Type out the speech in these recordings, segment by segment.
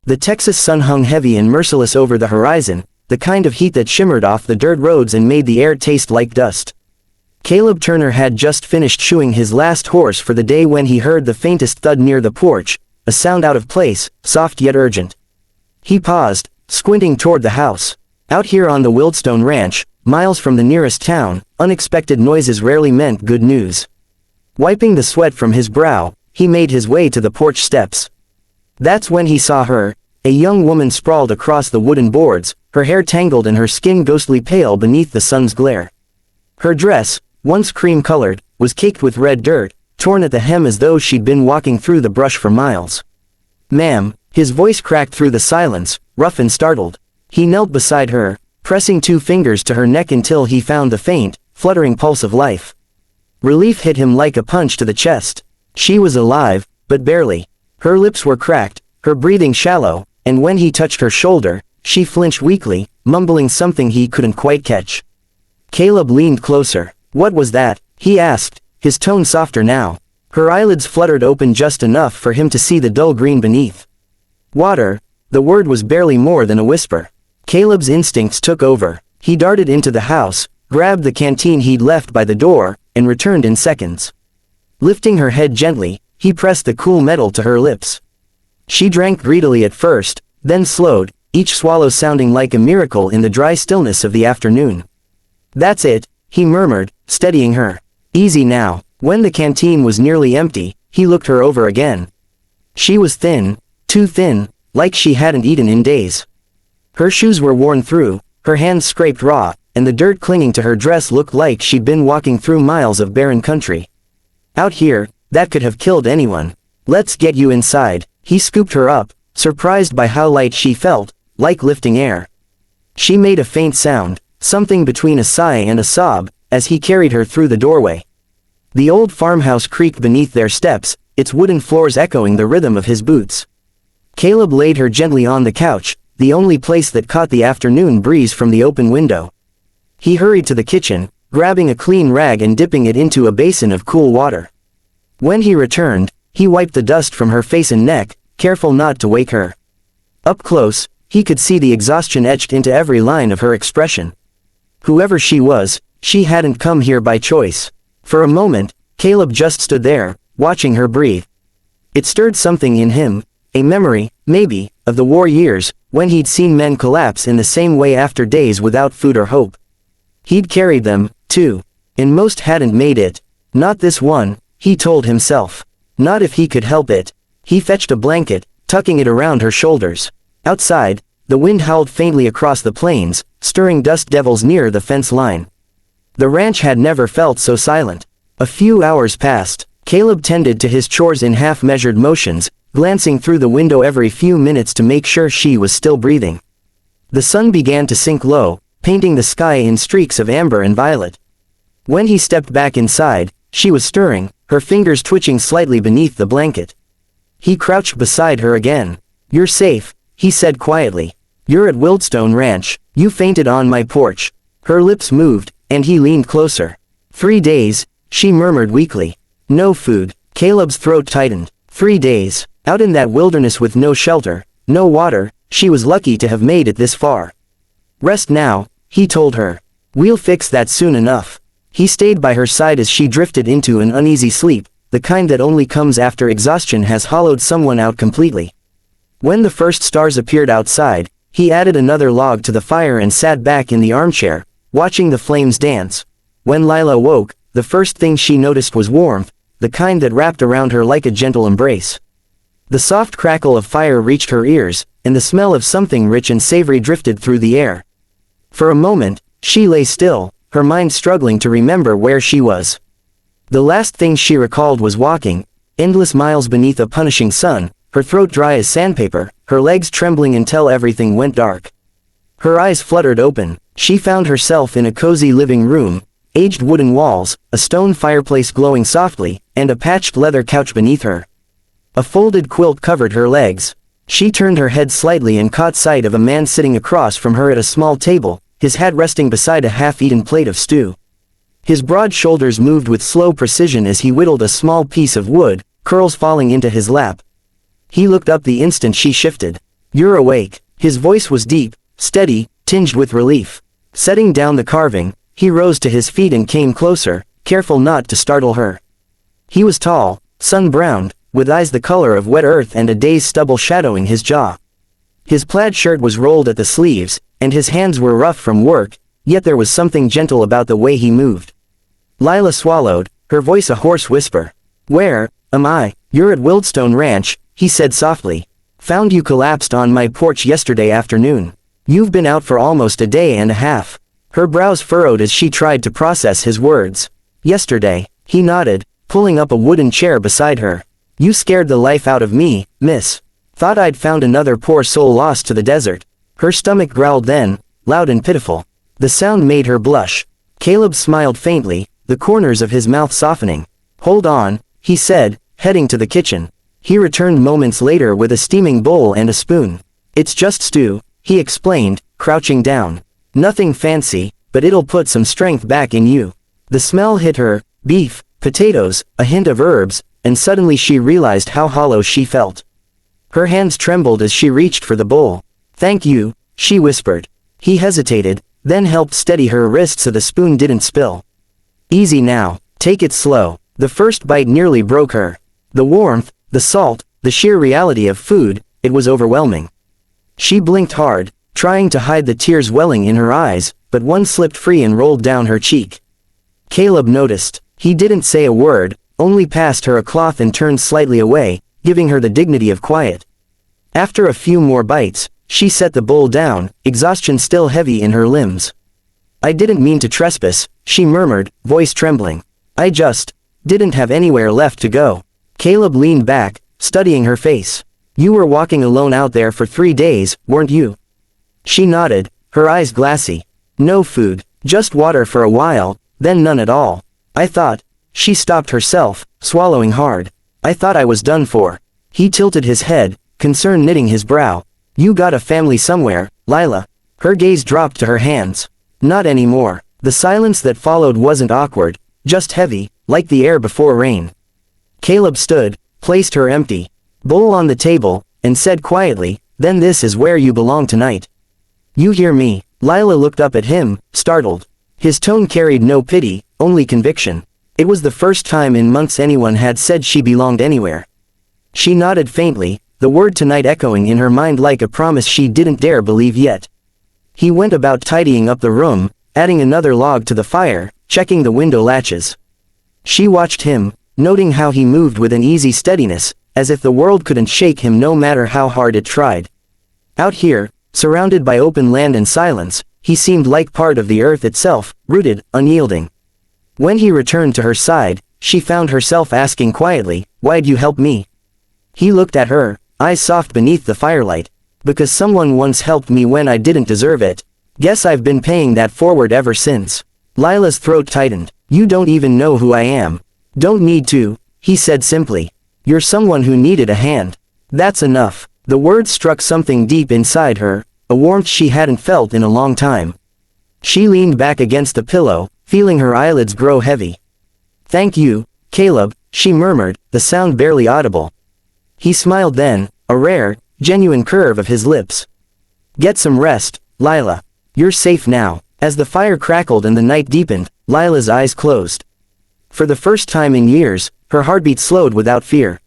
The Texas sun hung heavy and merciless over the horizon, the kind of heat that shimmered off the dirt roads and made the air taste like dust. Caleb Turner had just finished shoeing his last horse for the day when he heard the faintest thud near the porch, a sound out of place, soft yet urgent. He paused, squinting toward the house. Out here on the Wildstone Ranch, miles from the nearest town, unexpected noises rarely meant good news. Wiping the sweat from his brow, he made his way to the porch steps. That's when he saw her, a young woman sprawled across the wooden boards, her hair tangled and her skin ghostly pale beneath the sun's glare. Her dress, once cream-colored, was caked with red dirt, torn at the hem as though she'd been walking through the brush for miles. "Ma'am," his voice cracked through the silence, rough and startled. He knelt beside her, pressing 2 fingers to her neck until he found the faint, fluttering pulse of life. Relief hit him like a punch to the chest. She was alive, but barely. Her lips were cracked, her breathing shallow, and when he touched her shoulder, she flinched weakly, mumbling something he couldn't quite catch. Caleb leaned closer. "What was that?" he asked, his tone softer now. Her eyelids fluttered open just enough for him to see the dull green beneath. "Water." The word was barely more than a whisper. Caleb's instincts took over. He darted into the house, grabbed the canteen he'd left by the door, and returned in seconds. Lifting her head gently, he pressed the cool metal to her lips. She drank greedily at first, then slowed, each swallow sounding like a miracle in the dry stillness of the afternoon. "That's it," he murmured, steadying her. "Easy now." When the canteen was nearly empty, he looked her over again. She was thin, too thin, like she hadn't eaten in days. Her shoes were worn through, her hands scraped raw, and the dirt clinging to her dress looked like she'd been walking through miles of barren country. Out here, that could have killed anyone. "Let's get you inside." He scooped her up, surprised by how light she felt, like lifting air. She made a faint sound, something between a sigh and a sob, as he carried her through the doorway. The old farmhouse creaked beneath their steps, its wooden floors echoing the rhythm of his boots. Caleb laid her gently on the couch, the only place that caught the afternoon breeze from the open window. He hurried to the kitchen, grabbing a clean rag and dipping it into a basin of cool water. When he returned, he wiped the dust from her face and neck, careful not to wake her. Up close, he could see the exhaustion etched into every line of her expression. Whoever she was, she hadn't come here by choice. For a moment, Caleb just stood there, watching her breathe. It stirred something in him, a memory, maybe, of the war years, when he'd seen men collapse in the same way after days without food or hope. He'd carried them, too. And most hadn't made it. Not this one, he told himself. Not if he could help it. He fetched a blanket, tucking it around her shoulders. Outside, the wind howled faintly across the plains, stirring dust devils near the fence line. The ranch had never felt so silent. A few hours passed. Caleb tended to his chores in half-measured motions, glancing through the window every few minutes to make sure she was still breathing. The sun began to sink low, painting the sky in streaks of amber and violet. When he stepped back inside, she was stirring, her fingers twitching slightly beneath the blanket. He crouched beside her again. "You're safe," he said quietly. "You're at Wildstone Ranch. You fainted on my porch." Her lips moved, and he leaned closer. 3 days, she murmured weakly. "No food." Caleb's throat tightened. 3 days, out in that wilderness with no shelter, no water. She was lucky to have made it this far. "Rest now," he told her. "We'll fix that soon enough." He stayed by her side as she drifted into an uneasy sleep, the kind that only comes after exhaustion has hollowed someone out completely. When the first stars appeared outside, he added another log to the fire and sat back in the armchair, watching the flames dance. When Lila woke, the first thing she noticed was warmth, the kind that wrapped around her like a gentle embrace. The soft crackle of fire reached her ears, and the smell of something rich and savory drifted through the air. For a moment, she lay still, her mind struggling to remember where she was. The last thing she recalled was walking, endless miles beneath a punishing sun, her throat dry as sandpaper, her legs trembling until everything went dark. Her eyes fluttered open. She found herself in a cozy living room, aged wooden walls, a stone fireplace glowing softly, and a patched leather couch beneath her. A folded quilt covered her legs. She turned her head slightly and caught sight of a man sitting across from her at a small table, his head resting beside a half-eaten plate of stew. His broad shoulders moved with slow precision as he whittled a small piece of wood, curls falling into his lap. He looked up the instant she shifted. You're awake." His voice was deep, steady, tinged with relief. Setting down the carving, he rose to his feet and came closer, careful not to startle her. He was tall, sun-browned, with eyes the color of wet earth and a day's stubble shadowing his jaw. His plaid shirt was rolled at the sleeves, and his hands were rough from work, yet there was something gentle about the way he moved. Lila swallowed, her voice a hoarse whisper. "Where am I?" "You're at Wildstone Ranch," he said softly. "Found you collapsed on my porch yesterday afternoon. You've been out for almost a day and a half." Her brows furrowed as she tried to process his words. "Yesterday," he nodded, pulling up a wooden chair beside her. "You scared the life out of me, miss. Thought I'd found another poor soul lost to the desert." Her stomach growled then, loud and pitiful. The sound made her blush. Caleb smiled faintly, the corners of his mouth softening. "Hold on," he said, heading to the kitchen. He returned moments later with a steaming bowl and a spoon. "It's just stew," he explained, crouching down. "Nothing fancy, but it'll put some strength back in you." The smell hit her, beef, potatoes, a hint of herbs, and suddenly she realized how hollow she felt. Her hands trembled as she reached for the bowl. "Thank you," she whispered. He hesitated, then helped steady her wrist so the spoon didn't spill. "Easy now, take it slow." The first bite nearly broke her. The warmth, the salt, the sheer reality of food, it was overwhelming. She blinked hard, trying to hide the tears welling in her eyes, but one slipped free and rolled down her cheek. Caleb noticed. He didn't say a word, only passed her a cloth and turned slightly away, giving her the dignity of quiet. After a few more bites, she set the bowl down, exhaustion still heavy in her limbs. "I didn't mean to trespass," she murmured, voice trembling. "I just didn't have anywhere left to go." Caleb leaned back, studying her face. "You were walking alone out there for 3 days, weren't you?" She nodded, her eyes glassy. "No food, just water for a while, then none at all. I thought..." She stopped herself, swallowing hard. "I thought I was done for." He tilted his head, concern knitting his brow. "You got a family somewhere, Lila." Her gaze dropped to her hands. "Not anymore." The silence that followed wasn't awkward, just heavy, like the air before rain. Caleb stood, placed her empty bowl on the table, and said quietly, "Then this is where you belong tonight. You hear me?" Lila looked up at him, startled. His tone carried no pity, only conviction. It was the first time in months anyone had said she belonged anywhere. She nodded faintly, the word tonight echoing in her mind like a promise she didn't dare believe yet. He went about tidying up the room, adding another log to the fire, checking the window latches. She watched him, noting how he moved with an easy steadiness, as if the world couldn't shake him no matter how hard it tried. Out here, surrounded by open land and silence, he seemed like part of the earth itself, rooted, unyielding. When he returned to her side, she found herself asking quietly, "Why'd you help me?" He looked at her, eyes soft beneath the firelight. "Because someone once helped me when I didn't deserve it. Guess I've been paying that forward ever since." Lila's throat tightened. "You don't even know who I am." "Don't need to," he said simply. "You're someone who needed a hand. That's enough." The words struck something deep inside her, a warmth she hadn't felt in a long time. She leaned back against the pillow, feeling her eyelids grow heavy. "Thank you, Caleb," she murmured, the sound barely audible. He smiled then, a rare, genuine curve of his lips. "Get some rest, Lila. You're safe now." As the fire crackled and the night deepened, Lila's eyes closed. For the first time in years, her heartbeat slowed without fear.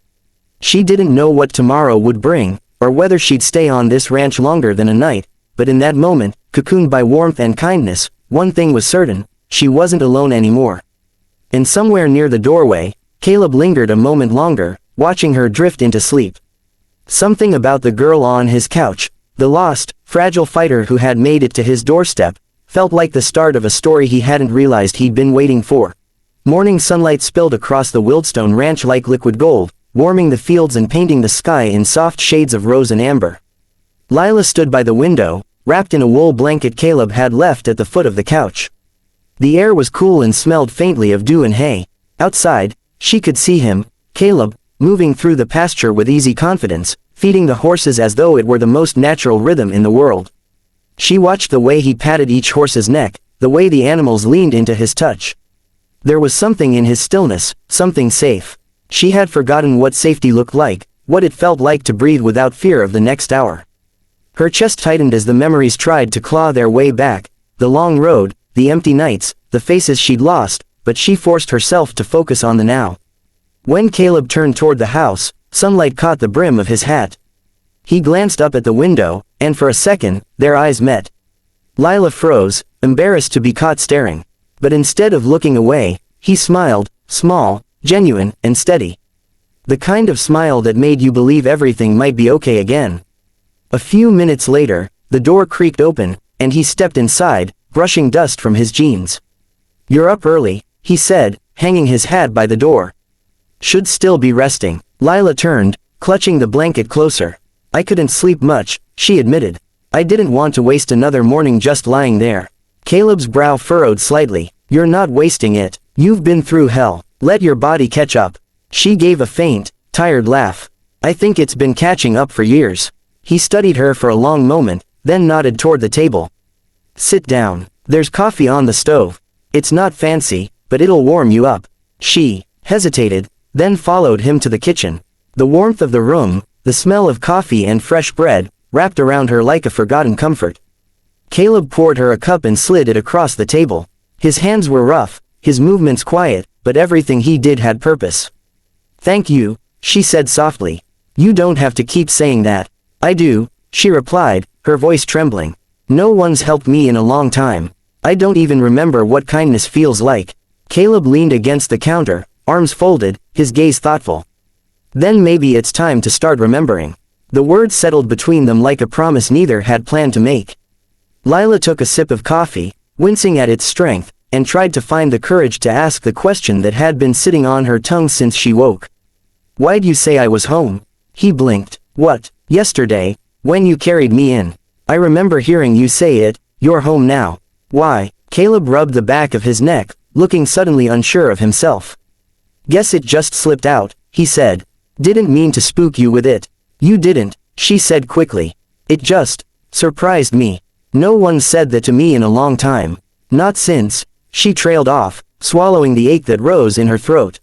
She didn't know what tomorrow would bring, or whether she'd stay on this ranch longer than a night, but in that moment, cocooned by warmth and kindness, one thing was certain, she wasn't alone anymore. And somewhere near the doorway, Caleb lingered a moment longer, watching her drift into sleep. Something about the girl on his couch, the lost, fragile fighter who had made it to his doorstep, felt like the start of a story he hadn't realized he'd been waiting for. Morning sunlight spilled across the Wildstone Ranch like liquid gold, warming the fields and painting the sky in soft shades of rose and amber. Lila stood by the window, wrapped in a wool blanket Caleb had left at the foot of the couch. The air was cool and smelled faintly of dew and hay. Outside, she could see him, Caleb, moving through the pasture with easy confidence, feeding the horses as though it were the most natural rhythm in the world. She watched the way he patted each horse's neck, the way the animals leaned into his touch. There was something in his stillness, something safe. She had forgotten what safety looked like, what it felt like to breathe without fear of the next hour. Her chest tightened as the memories tried to claw their way back, the long road, the empty nights, the faces she'd lost, but she forced herself to focus on the now. When Caleb turned toward the house, sunlight caught the brim of his hat. He glanced up at the window, and for a second, their eyes met. Lila froze, embarrassed to be caught staring. But instead of looking away, he smiled, small, genuine, and steady. The kind of smile that made you believe everything might be okay again. A few minutes later, the door creaked open, and he stepped inside, brushing dust from his jeans. "You're up early," he said, hanging his hat by the door. "Should still be resting." Lila turned, clutching the blanket closer. "I couldn't sleep much," she admitted. "I didn't want to waste another morning just lying there." Caleb's brow furrowed slightly. "You're not wasting it. You've been through hell. Let your body catch up." She gave a faint, tired laugh. "I think it's been catching up for years." He studied her for a long moment, then nodded toward the table. "Sit down. There's coffee on the stove. It's not fancy, but it'll warm you up." She hesitated, then followed him to the kitchen. The warmth of the room, the smell of coffee and fresh bread, wrapped around her like a forgotten comfort. Caleb poured her a cup and slid it across the table. His hands were rough, his movements quiet, but everything he did had purpose. "Thank you," she said softly. "You don't have to keep saying that." "I do," she replied, her voice trembling. "No one's helped me in a long time. I don't even remember what kindness feels like." Caleb leaned against the counter, arms folded, his gaze thoughtful. "Then maybe it's time to start remembering." The words settled between them like a promise neither had planned to make. Lila took a sip of coffee, wincing at its strength, and tried to find the courage to ask the question that had been sitting on her tongue since she woke. "Why'd you say I was home?" He blinked. "What? Yesterday, when you carried me in. I remember hearing you say it, you're home now." "Why?" Caleb rubbed the back of his neck, looking suddenly unsure of himself. "Guess it just slipped out," he said. "Didn't mean to spook you with it." "You didn't," she said quickly. "It just surprised me. No one said that to me in a long time. Not since." She trailed off, swallowing the ache that rose in her throat.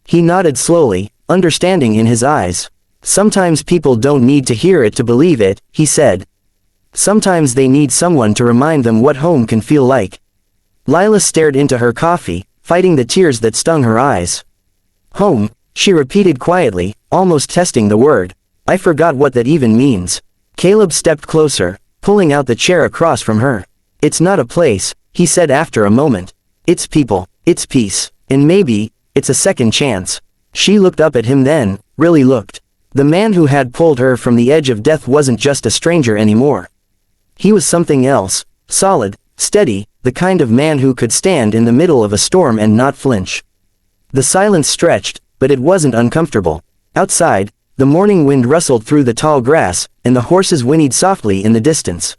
He nodded slowly, understanding in his eyes. "Sometimes people don't need to hear it to believe it," he said. "Sometimes they need someone to remind them what home can feel like." Lila stared into her coffee, fighting the tears that stung her eyes. "Home," she repeated quietly, almost testing the word. "I forgot what that even means." Caleb stepped closer, pulling out the chair across from her. "It's not a place," he said after a moment. "It's people, it's peace, and maybe, it's a second chance." She looked up at him then, really looked. The man who had pulled her from the edge of death wasn't just a stranger anymore. He was something else, solid, steady, the kind of man who could stand in the middle of a storm and not flinch. The silence stretched, but it wasn't uncomfortable. Outside, the morning wind rustled through the tall grass, and the horses whinnied softly in the distance.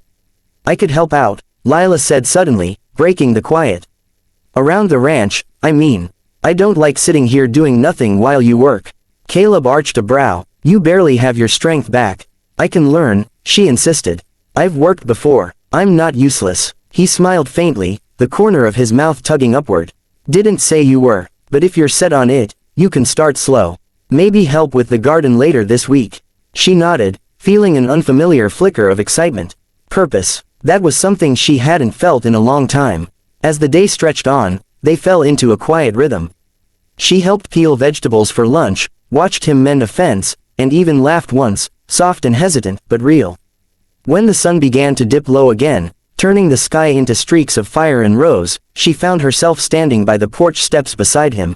"I could help out," Lila said suddenly, breaking the quiet. "Around the ranch, I mean. I don't like sitting here doing nothing while you work." Caleb arched a brow. "You barely have your strength back." "I can learn," she insisted. "I've worked before. I'm not useless." He smiled faintly, the corner of his mouth tugging upward. "Didn't say you were, but if you're set on it, you can start slow. Maybe help with the garden later this week." She nodded, feeling an unfamiliar flicker of excitement. Purpose. That was something she hadn't felt in a long time. As the day stretched on, they fell into a quiet rhythm. She helped peel vegetables for lunch, watched him mend a fence, and even laughed once, soft and hesitant, but real. When the sun began to dip low again, turning the sky into streaks of fire and rose, she found herself standing by the porch steps beside him.